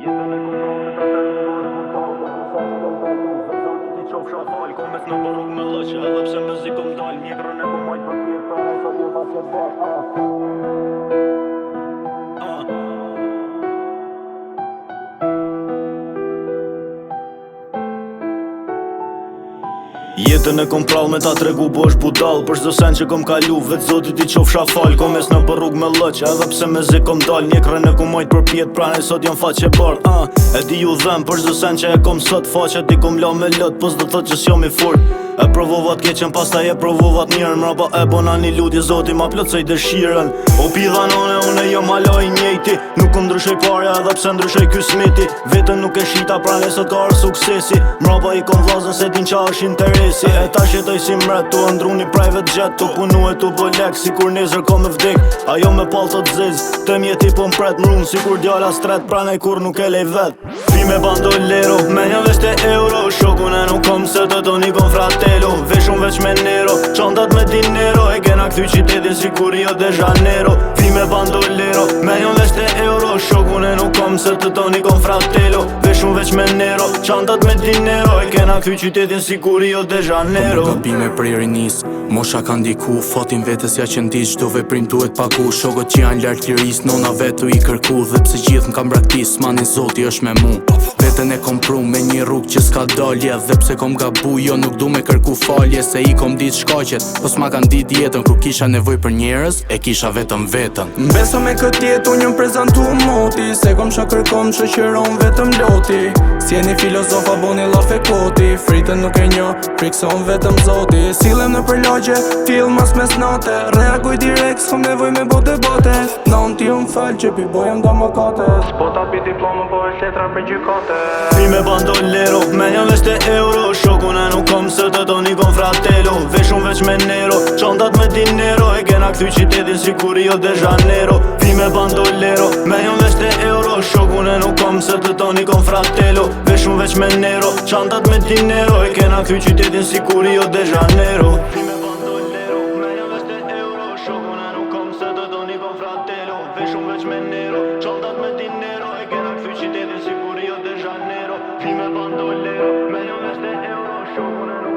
Jetën e kontrollit të të nërë kontal Dhe të sa që kom talu Zëzot ti qofsha fal Komet në baruk me lëqe Edhe pse me zi kom dal Mjekrën e kom majt për tjetë Pra e sot jo faqe bërë Jetën e kom prall me ta tregu po është budall Për çdo sen që kom kalu vet zotit i qofsha fal Komes në rrug me lëq edhe pse me zi kom dal Mjekrën e kom majt për pjet pra ne sot jom faqe bardh E di ju dhem për çdo sen që e kom sot Faqe ti kom la me lot po s'do thot që s'jom i fort E provovat keqen pastaj e provovat mirën Mrapa e bona një lutje zoti ma plotësoj dëshirën O pidha none une jom hala i njejti Nuk kom ndryshoj parja edhe pse ndryshoj ky smiti Vetën nuk e shita pra ne sot ka arë suksesi Mrapa i kom vllazën se din qa është interesi E ta jetoj si mret tu ndru një private jet Tu punu e tu bolek si kur nezër kom me vdik Ajo me pal të ziz Të mjeti po mpret mrun si kur djala stret Pra ne kur nuk e lej vet Pi me bandolero me një vesh të euro Shokun e nuk kom se të toni kom fratello Veshun veç me nero Qandat me dinero E kena kthy qitetin si kur Rio de Janeiro Pi me bandolero me një vesh të euro Shokun e nuk kom se të toni kom fratello Veshun veç me nero Qandat me dinero E kena kthy qitetin si kur Rio de Janeiro Po gabime prej rinis Mosha ka ndiku Fatin vetës ja që ndiq Çdo veprim duhet pagu Shokët që janë lartë liris Nona vetu i kërku Dhe pse gjithë m'kam braktis Mani zoti është me mu Vetën e kom pru me një rrug që s'ka dalje Dhe pse kom gabu Jo nuk du me kërku falje Se i kom dit shkaqet Po s'ma kan dit jetën Kur kisha nevoj për njerës E kisha vetëm vetën Beso me kët jetë unë jëm prezentu moti Se kom qa kërkom shoqëron vetëm loti Si jeni filozofa boni lafe koti Fritën nuk e një Frikson vetëm zoti Silem në përlogje Fil mas mes nate Reaguj direkt s'kom nevoj me bo debate Nan ti unë fal që pi bojem do më kate Po ta pi diplomën po është letra për gjykate Pi me bandolero me një vesh të euro Shokun e nuk kom se të toni kom fratello Veshun veç me nero Qandat me dinero E kena kthy qitetin si kur Rio de Janeiro Pi me bandolero me një vesh të euro Shokun e nuk kom se të toni kom fratello Veshun veç me nero Qandat me dinero E kena kthy qitetin si kur Rio de Janeiro Pi me bandolero me një vesh të euro Shokun e nuk kom se të toni kom fratello Veshun veç me nero Qandat me dinero E kena kthy qitetin si kur Rio de Janeiro Pi me bandolero me një vesh të euro Shokun e nuk